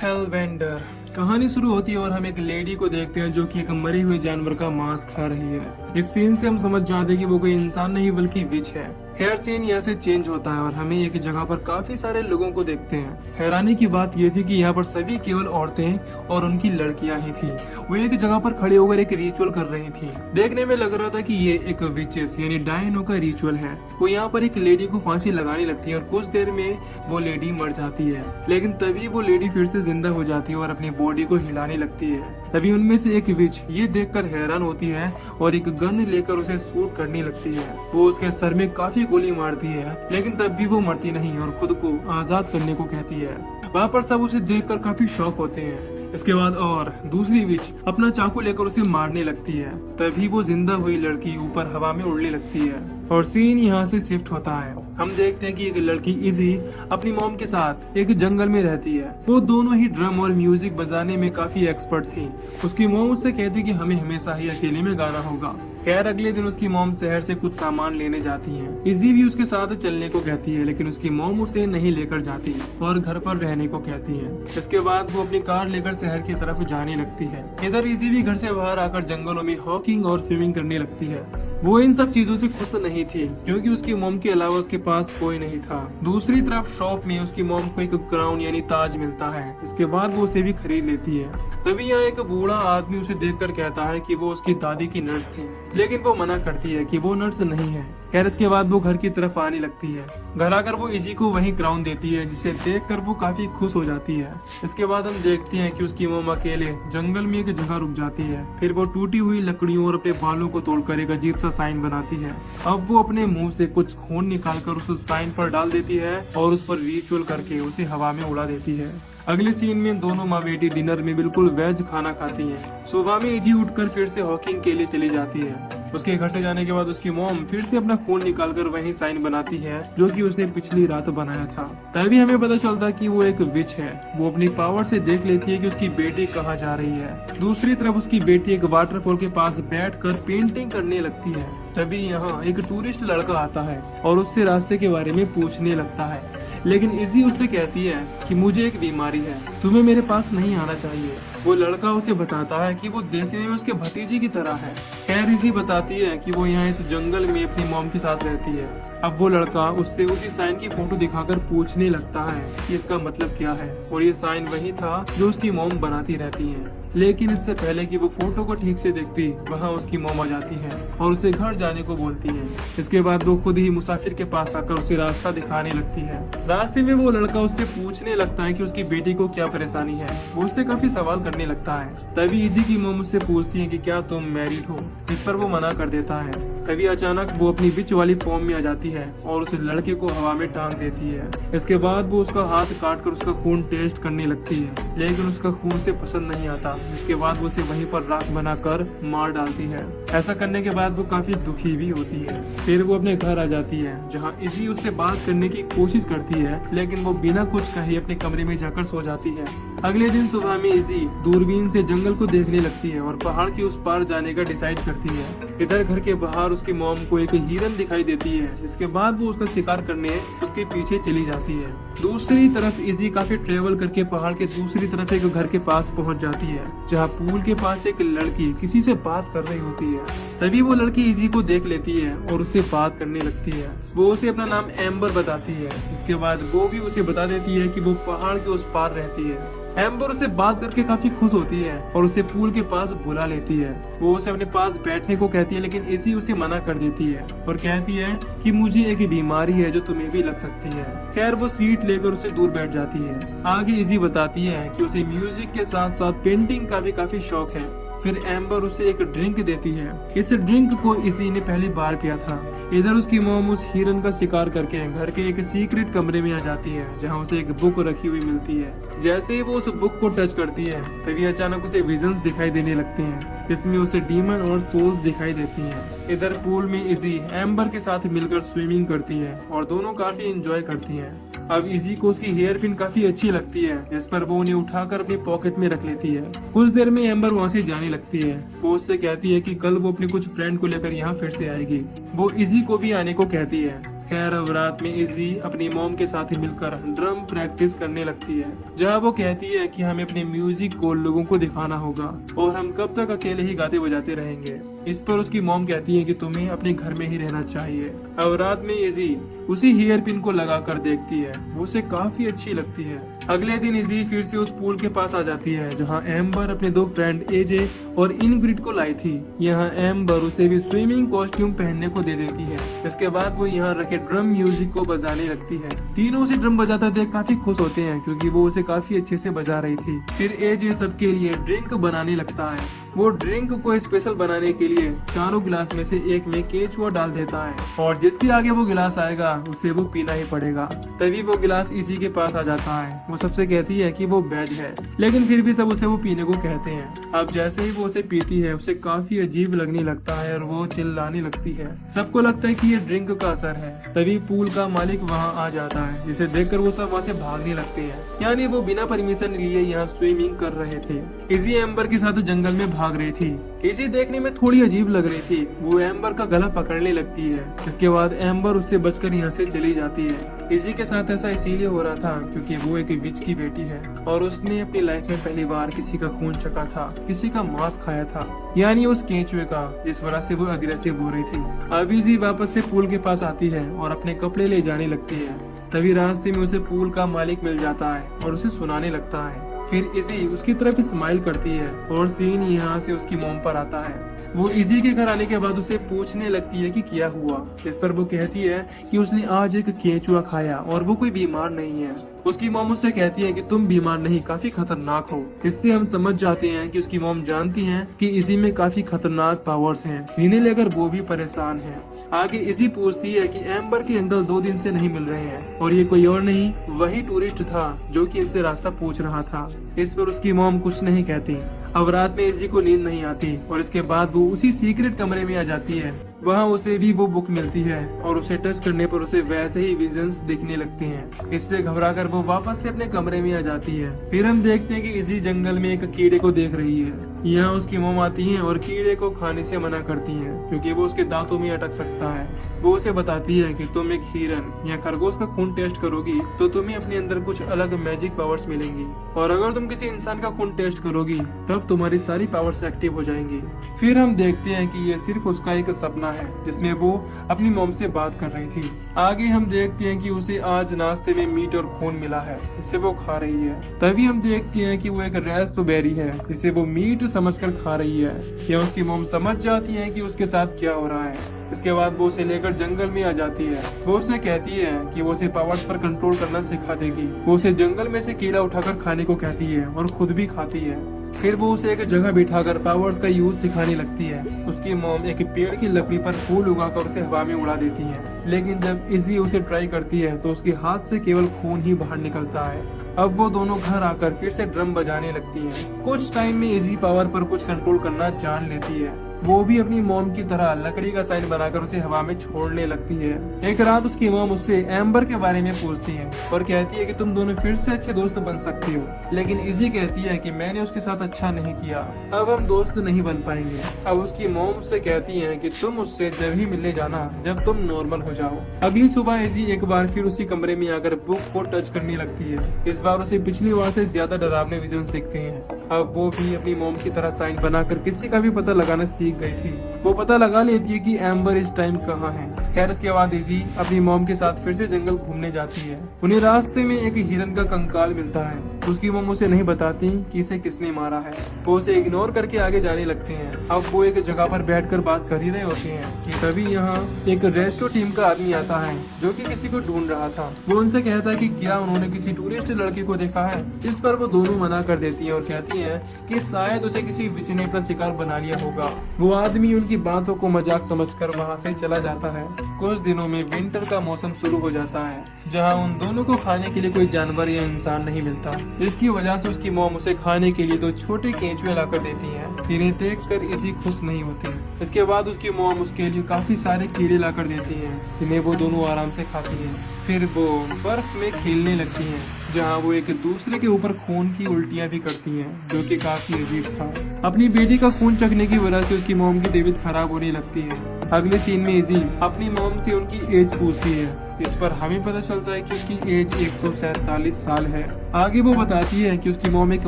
हेलबेंडर। कहानी शुरू होती है और हम एक लेडी को देखते हैं जो कि एक मरे हुए जानवर का मांस खा रही है। इस सीन से हम समझ जाते हैं कि वो कोई इंसान नहीं बल्कि विच है। खैर सीन यहाँ से चेंज होता है और हमें एक जगह पर काफी सारे लोगों को देखते हैं। हैरानी की बात ये थी कि यहाँ पर सभी केवल औरतें और उनकी लड़कियां ही थी। वो एक जगह पर खड़े होकर एक रिचुअल कर रही थी। देखने में लग रहा था कि ये एक विचेस यानी डायनो का रिचुअल है। वो यहाँ पर एक लेडी को फांसी लगाने लगती है और कुछ देर में वो लेडी मर जाती है, लेकिन तभी वो लेडी फिर से जिंदा हो जाती है और अपनी बॉडी को हिलाने लगती है। तभी उनमें से एक विच ये देखकर हैरान होती है और एक गन लेकर उसे शूट करने लगती है। वो उसके सर में काफी गोली मारती है, लेकिन तब भी वो मरती नहीं और खुद को आजाद करने को कहती है। वहाँ पर सब उसे देखकर काफी शॉक होते हैं। इसके बाद और दूसरी विच अपना चाकू लेकर उसे मारने लगती है। तभी वो जिंदा हुई लड़की ऊपर हवा में उड़ने लगती है और सीन यहाँ से शिफ्ट होता है। हम देखते हैं कि एक लड़की इजी अपनी मॉम के साथ एक जंगल में रहती है। वो दोनों ही ड्रम और म्यूजिक बजाने में काफी एक्सपर्ट थी। उसकी मॉम उससे कहती कि हमें हमेशा ही अकेले में गाना होगा। खैर अगले दिन उसकी मॉम शहर से कुछ सामान लेने जाती है। इजी भी उसके साथ चलने को कहती है, लेकिन उसकी मॉम उसे नहीं लेकर जाती और घर पर रहने को कहती है। इसके बाद वो अपनी कार लेकर शहर की तरफ जाने लगती है। इधर इजी भी घर से बाहर आकर जंगलों में हॉकिंग और स्विमिंग करने लगती है। वो इन सब चीजों से खुश नहीं थी क्योंकि उसकी मॉम के अलावा उसके पास कोई नहीं था। दूसरी तरफ शॉप में उसकी मॉम को एक क्राउन यानी ताज मिलता है। इसके बाद वो उसे भी खरीद लेती है। तभी यहाँ एक बूढ़ा आदमी उसे देखकर कहता है कि वो उसकी दादी की नर्स थी, लेकिन वो मना करती है कि वो नर्स नहीं है। खैर इसके बाद वो घर की तरफ आने लगती है। घर आकर वो इजी को वही क्राउन देती है, जिसे देखकर वो काफी खुश हो जाती है। इसके बाद हम देखते हैं कि उसकी मॉम अकेले जंगल में एक जगह रुक जाती है। फिर वो टूटी हुई लकड़ियों और अपने बालों को तोड़कर एक अजीब सा साइन बनाती है। अब वो अपने मुंह से कुछ खून निकालकर उस साइन पर डाल देती है और उस पर रिचुअल करके उसे हवा में उड़ा देती है। अगले सीन में दोनों माँ बेटी डिनर में बिल्कुल वेज खाना खाती हैं। सुबह में इजी उठकर फिर से हॉकिंग के लिए चली जाती है। उसके घर से जाने के बाद उसकी मॉम फिर से अपना खून निकालकर वही साइन बनाती है जो कि उसने पिछली रात बनाया था। तभी हमें पता चलता कि वो एक विच है। वो अपनी पावर से देख लेती है कि उसकी बेटी कहाँ जा रही है। दूसरी तरफ उसकी बेटी एक वाटरफॉल के पास बैठकर पेंटिंग करने लगती है। तभी यहाँ एक टूरिस्ट लड़का आता है और उससे रास्ते के बारे में पूछने लगता है, लेकिन इजी उससे कहती है कि मुझे एक बीमारी है, तुम्हें मेरे पास नहीं आना चाहिए। वो लड़का उसे बताता है कि वो देखने में उसके भतीजे की तरह है। खैर इजी बताती है कि वो यहाँ इस जंगल में अपनी मॉम के साथ रहती है। अब वो लड़का उससे उसी साइन की फोटो दिखाकर पूछने लगता है कि इसका मतलब क्या है, और ये साइन वही था जो उसकी मॉम बनाती रहती है। लेकिन इससे पहले कि वो फोटो को ठीक से देखती, वहाँ उसकी मॉम आ जाती है और उसे घर जाने को बोलती है। इसके बाद वो खुद ही मुसाफिर के पास आकर उसे रास्ता दिखाने लगती है। रास्ते में वो लड़का उससे पूछने लगता है कि उसकी बेटी को क्या परेशानी है। वो उससे काफी सवाल करने लगता है। तभी इजी की मॉम उससे पूछती है कि क्या तुम मैरिड हो, इस पर वो मना कर देता है। तभी अचानक वो अपनी बिच वाली फॉर्म में आ जाती है और उस लड़के को हवा में टांग देती है। इसके बाद वो उसका हाथ काट कर उसका खून टेस्ट करने लगती है, लेकिन उसका खून से पसंद नहीं आता। इसके बाद वो उसे वहीं पर राख बनाकर मार डालती है। ऐसा करने के बाद वो काफी दुखी भी होती है। फिर वो अपने घर आ जाती है, जहाँ इजी उससे बात करने की कोशिश करती है, लेकिन वो बिना कुछ कहे अपने कमरे में जाकर सो जाती है। अगले दिन सुबह में इजी दूरबीन से जंगल को देखने लगती है और पहाड़ के उस पार जाने का डिसाइड करती है। इधर घर के बाहर उसकी मॉम को एक हिरन दिखाई देती है, जिसके बाद वो उसका शिकार करने उसके पीछे चली जाती है। दूसरी तरफ इजी काफी ट्रेवल करके पहाड़ के दूसरी तरफ एक घर के पास पहुंच जाती है, जहां पूल के पास एक लड़की किसी से बात कर रही होती है। तभी वो लड़की इजी को देख लेती है और उससे बात करने लगती है। वो उसे अपना नाम एम्बर बताती है। इसके बाद वो भी उसे बता देती है कि वो पहाड़ के उस पार रहती है। एम्बर उसे बात करके काफी खुश होती है और उसे पूल के पास बुला लेती है। वो उसे अपने पास बैठने को कहती है, लेकिन इजी उसे मना कर देती है और कहती है कि मुझे एक बीमारी है जो तुम्हें भी लग सकती है। खैर वो सीट लेकर उसे दूर बैठ जाती है। आगे इजी बताती है कि उसे म्यूजिक के साथ साथ पेंटिंग का भी काफी शौक है। फिर एम्बर उसे एक ड्रिंक देती है। इस ड्रिंक को इजी ने पहली बार पिया था। इधर उसकी मॉम उस हिरन का शिकार करके घर के एक सीक्रेट कमरे में आ जाती है, जहां उसे एक बुक रखी हुई मिलती है। जैसे ही वो उस बुक को टच करती है, तभी अचानक उसे विजन्स दिखाई देने लगते हैं। इसमें उसे डीमन और सोल्स दिखाई देती हैं। इधर पूल में इजी एम्बर के साथ मिलकर स्विमिंग करती है और दोनों काफी एंजॉय करती हैं। अब इजी को उसकी हेयर पिन काफी अच्छी लगती है, जिस पर वो उन्हें उठाकर अपनी पॉकेट में रख लेती है। कुछ देर में एम्बर वहाँ से जाने लगती है। वो उससे कहती है कि कल वो अपने कुछ फ्रेंड को लेकर यहाँ फिर से आएगी। वो इजी को भी आने को कहती है। खैर अब रात में इजी अपनी मॉम के साथ ही मिलकर ड्रम प्रैक्टिस करने लगती है, जहाँ वो कहती है कि हमें अपने म्यूजिक को लोगों को दिखाना होगा और हम कब तक अकेले ही गाते बजाते रहेंगे। इस पर उसकी मॉम कहती है कि तुम्हें अपने घर में ही रहना चाहिए। अब रात में इजी उसी हेयर पिन को लगा कर देखती है, वो उसे काफी अच्छी लगती है। अगले दिन इजी फिर से उस पूल के पास आ जाती है जहाँ एम्बर अपने दो फ्रेंड एजे और इनग्रिड को लाई थी। यहाँ एम्बर उसे भी स्विमिंग कॉस्ट्यूम पहनने को दे देती है। इसके बाद वो यहाँ रखे ड्रम म्यूजिक को बजाने लगती है। तीनों उसे ड्रम बजाता देख काफी खुश होते हैं क्योंकि वो उसे काफी अच्छे से बजा रही थी। फिर एजे सबके लिए ड्रिंक बनाने लगता है। वो ड्रिंक को स्पेशल बनाने के लिए चारों गिलास में से एक में केचुआ डाल देता है और जिसके आगे वो गिलास आएगा उसे वो पीना ही पड़ेगा। तभी वो गिलास इसी के पास आ जाता है। वो सबसे कहती है कि वो वेज है, लेकिन फिर भी सब उसे वो पीने को कहते हैं। अब जैसे ही वो उसे पीती है उसे काफी अजीब लगने लगता है और वो चिल्लाने लगती है। सबको लगता है कि ये ड्रिंक का असर है। तभी पूल का मालिक वहाँ आ जाता है, जिसे देखकर वो सब वहाँ से भागने लगते हैं। यानी वो बिना परमिशन लिए यहाँ स्विमिंग कर रहे थे। इजी एम्बर के साथ जंगल में भाग रही थी। इसी देखने में थोड़ी अजीब लग रही थी। वो एम्बर का गला पकड़ने लगती है। इसके बाद एम्बर उससे बचकर यहाँ से चली जाती है। इसी के साथ ऐसा इसीलिए हो रहा था क्योंकि वो एक विच की बेटी है और उसने अपनी लाइफ में पहली बार किसी का खून चखा था, किसी का मांस खाया था, यानी उस केंचुए का, जिस वजह से वो अग्रेसिव हो रही थी। अब इजी वापस से पूल के पास आती है और अपने कपड़े ले जाने लगती है। तभी रास्ते में उसे पूल का मालिक मिल जाता है और उसे सुनाने लगता है। फिर इजी उसकी तरफ स्माइल करती है और सीन यहाँ से उसकी मॉम पर आता है। वो इजी के घर आने के बाद उसे पूछने लगती है कि क्या हुआ। इस पर वो कहती है कि उसने आज एक केंचुआ खाया और वो कोई बीमार नहीं है। उसकी मॉम उससे कहती है कि तुम बीमार नहीं, काफी खतरनाक हो। इससे हम समझ जाते हैं कि उसकी मॉम जानती हैं कि इजी में काफी खतरनाक पावर्स हैं, जिन्हें लेकर वो भी परेशान है। आगे इजी पूछती है कि एम्बर के अंकल 2 दिन से नहीं मिल रहे हैं और ये कोई और नहीं, वही टूरिस्ट था जो कि इनसे रास्ता पूछ रहा था। इस पर उसकी मॉम कुछ नहीं कहती। अब रात में इजी को नींद नहीं आती और इसके बाद वो उसी सीक्रेट कमरे में आ जाती है। वहाँ उसे भी वो बुक मिलती है और उसे टच करने पर उसे वैसे ही विजन्स दिखने लगते हैं। इससे घबराकर वो वापस से अपने कमरे में आ जाती है। फिर हम देखते हैं कि इजी जंगल में एक कीड़े को देख रही है। यहाँ उसकी मॉम आती है और कीड़े को खाने से मना करती हैं क्योंकि वो उसके दांतों में अटक सकता है। वो उसे बताती है कि तुम एक हिरन या खरगोश का खून टेस्ट करोगी तो तुम्हें अपने अंदर कुछ अलग मैजिक पावर्स मिलेंगी और अगर तुम किसी इंसान का खून टेस्ट करोगी तब तुम्हारी सारी पावर्स एक्टिव हो जाएंगी। फिर हम देखते हैं कि ये सिर्फ उसका एक सपना है जिसमें वो अपनी मॉम से बात कर रही थी। आगे हम देखते हैं कि उसे आज नाश्ते में मीट और खून मिला है, इससे वो खा रही है। तभी हम देखते हैं कि वो एक रास्पबेरी है जिसे वो मीट समझकर खा रही है। या उसकी मॉम समझ जाती है कि उसके साथ क्या हो रहा है। इसके बाद वो उसे लेकर जंगल में आ जाती है। वो उसे कहती है कि वो उसे पावर्स पर कंट्रोल करना सिखा देगी। वो उसे जंगल में से कीड़ा उठाकर खाने को कहती है और खुद भी खाती है। फिर वो उसे एक जगह बिठाकर पावर्स का यूज सिखाने लगती है। उसकी मॉम एक पेड़ की लकड़ी पर फूल उगाकर उसे हवा में उड़ा देती है, लेकिन जब इजी उसे ट्राई करती है तो उसके हाथ से केवल खून ही बाहर निकलता है। अब वो दोनों घर आकर फिर से ड्रम बजाने लगती हैं। कुछ टाइम में इजी पावर पर कुछ कंट्रोल करना जान लेती है। वो भी अपनी मॉम की तरह लकड़ी का साइन बनाकर उसे हवा में छोड़ने लगती है। एक रात उसकी मॉम उससे एम्बर के बारे में पूछती है और कहती है कि तुम दोनों फिर से अच्छे दोस्त बन सकते हो, लेकिन इजी कहती है कि मैंने उसके साथ अच्छा नहीं किया, अब हम दोस्त नहीं बन पाएंगे। अब उसकी मॉम उससे कहती है कि तुम उससे जब ही मिलने जाना जब तुम नॉर्मल हो जाओ। अगली सुबह इजी एक बार फिर उसी कमरे में आकर बुक को टच करने लगती है। इस बार उसे पिछली बार से ज्यादा डरावने विजन्स दिखते हैं। अब वो भी अपनी मॉम की तरह साइन बनाकर किसी का भी पता लगाना सीख गई थी। वो पता लगा लेती है कि एम्बर इस टाइम कहाँ है। खैर इसके बाद इजी अपनी मॉम के साथ फिर से जंगल घूमने जाती है। उन्हें रास्ते में एक हिरन का कंकाल मिलता है। उसकी मॉम उसे नहीं बताती कि इसे किसने मारा है। वो उसे इग्नोर करके आगे जाने लगते हैं। अब वो एक जगह पर बैठकर बात कर ही रहे होते हैं कि तभी यहाँ एक रेस्क्यू टीम का आदमी आता है जो कि किसी को ढूंढ रहा था। वो उनसे कहता है कि क्या उन्होंने किसी टूरिस्ट लड़के को देखा है। इस पर वो दोनों मना कर देती हैं और कहती हैं कि शायद उसे किसी विच ने अपना शिकार बना लिया होगा। वो आदमी उनकी बातों को मजाक समझकर वहाँ से चला जाता है। कुछ दिनों में विंटर का मौसम शुरू हो जाता है, जहाँ उन दोनों को खाने के लिए कोई जानवर या इंसान नहीं मिलता। जिसकी वजह से उसकी मॉम उसे खाने के लिए 2 छोटे केंचुए लाकर देती है। इन्हें देखकर इजी खुश नहीं होती। इसके बाद उसकी मॉम उसके लिए काफी सारे कीड़े लाकर देती है, जिन्हें वो दोनों आराम से खाती है। फिर वो बर्फ में खेलने लगती हैं, जहाँ वो एक दूसरे के ऊपर खून की उल्टियाँ भी करती हैं, जो कि काफी अजीब था। अपनी बेटी का खून चखने की वजह से उसकी मॉम की तबीयत खराब होने लगती है। अगले सीन में इजी अपनी मॉम से उनकी एज पूछती है। इस पर हमें पता चलता है कि उसकी एज 147 साल है। आगे वो बताती है कि उसकी मॉम एक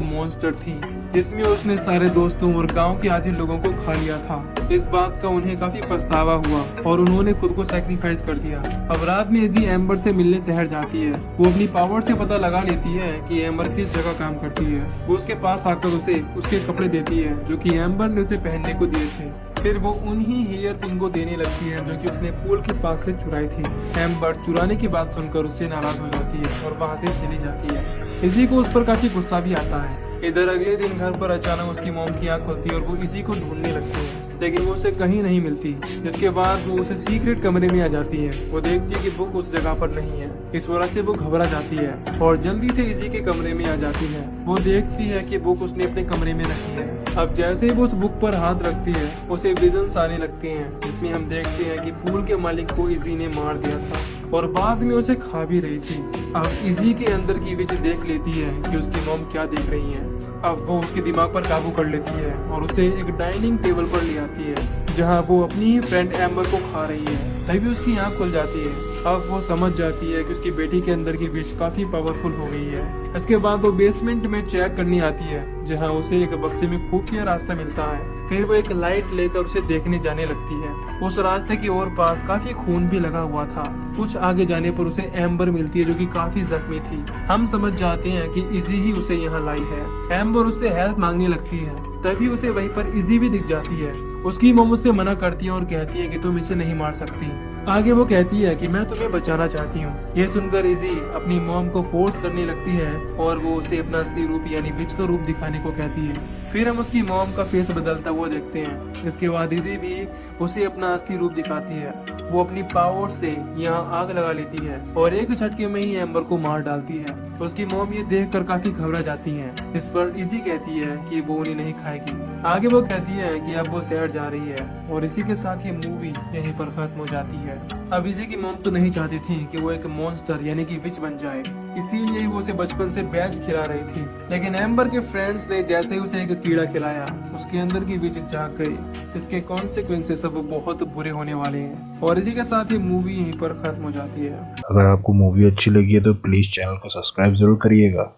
मॉन्स्टर थी, जिसमें उसने सारे दोस्तों और गांव के आधे लोगों को खा लिया था। इस बात का उन्हें काफी पछतावा हुआ और उन्होंने खुद को सैक्रिफाइस कर दिया। अब रात में इजी एम्बर से मिलने शहर जाती है। वो अपनी पावर से पता लगा लेती है कि एम्बर किस जगह काम करती है। वो उसके पास आकर उसे उसके कपड़े देती है, जो कि एम्बर ने उसे पहनने को दिए थे। फिर वो उन्हीं हेयर पिन को देने लगती है, जो कि उसने पूल के पास से चुराई थी। एम्बर चुराने की बात सुनकर उससे नाराज हो जाती है और वहाँ से चली जाती है। इसी को उस पर काफी गुस्सा भी आता है। इधर अगले दिन घर पर अचानक उसकी मॉम की आंख खुलती है और वो इसी को ढूंढने लगती है, लेकिन वो उसे कहीं नहीं मिलती। जिसके बाद वो उसे सीक्रेट कमरे में आ जाती है। वो देखती है कि बुक उस जगह पर नहीं है। इस वजह से वो घबरा जाती है और जल्दी से इजी के कमरे में आ जाती है। वो देखती है कि बुक उसने अपने कमरे में रखी है। अब जैसे ही वो उस बुक पर हाथ रखती है, उसे विजन्स आने लगते हैं, जिसमें हम देखते हैं कि पूल के मालिक को इजी ने मार दिया था और बाद में उसे खा भी रही थी। अब इजी के अंदर की विच देख लेती है कि उसकी मॉम क्या देख रही है। अब वो उसके दिमाग पर काबू कर लेती है और उसे एक डाइनिंग टेबल पर ले आती है, जहाँ वो अपनी ही फ्रेंड एम्बर को खा रही है। तभी उसकी आंख खुल जाती है। अब वो समझ जाती है कि उसकी बेटी के अंदर की विश काफी पावरफुल हो गई है। इसके बाद वो बेसमेंट में चेक करने आती है, जहाँ उसे एक बक्से में खुफिया रास्ता मिलता है। फिर वो एक लाइट लेकर उसे देखने जाने लगती है। उस रास्ते की ओर पास काफी खून भी लगा हुआ था। कुछ आगे जाने पर उसे एम्बर मिलती है, जो कि काफी जख्मी थी। हम समझ जाते हैं कि इजी ही उसे यहाँ लाई है। एम्बर उससे हेल्प मांगने लगती है। तभी उसे वहीं पर इजी भी दिख जाती है। उसकी मॉम उससे मना करती है और कहती है कि तुम इसे नहीं मार सकती। आगे वो कहती है कि मैं तुम्हें बचाना चाहती हूँ। ये सुनकर इजी अपनी मॉम को फोर्स करने लगती है और वो उसे अपना असली रूप यानी विच का रूप दिखाने को कहती है। फिर हम उसकी मॉम का फेस बदलता हुआ देखते हैं। इसके बाद इजी भी उसे अपना असली रूप दिखाती है। वो अपनी पावर से यहाँ आग लगा लेती है और एक झटके में ही एम्बर को मार डालती है। उसकी मॉम ये देखकर काफी घबरा जाती है। इस पर इजी कहती है कि वो उन्हें नहीं खाएगी। आगे वो कहती है कि अब वो शहर जा रही है और इसी के साथ ये मूवी यहीं पर खत्म हो जाती है। अब इजी की मॉम तो नहीं चाहती थी कि वो एक मॉन्स्टर यानी कि विच बन जाए, इसीलिए वो उसे बचपन से बैज खिला रही थी। लेकिन एम्बर के फ्रेंड्स ने जैसे ही उसे एक कीड़ा खिलाया, उसके अंदर की विच जाग गई। इसके कॉन्सिक्वेंसेस अब बहुत बुरे होने वाले हैं और इसी के साथ ये मूवी यहीं पर खत्म हो जाती है। अगर आपको मूवी अच्छी लगी है तो प्लीज चैनल को सब्सक्राइब जरूर करिएगा।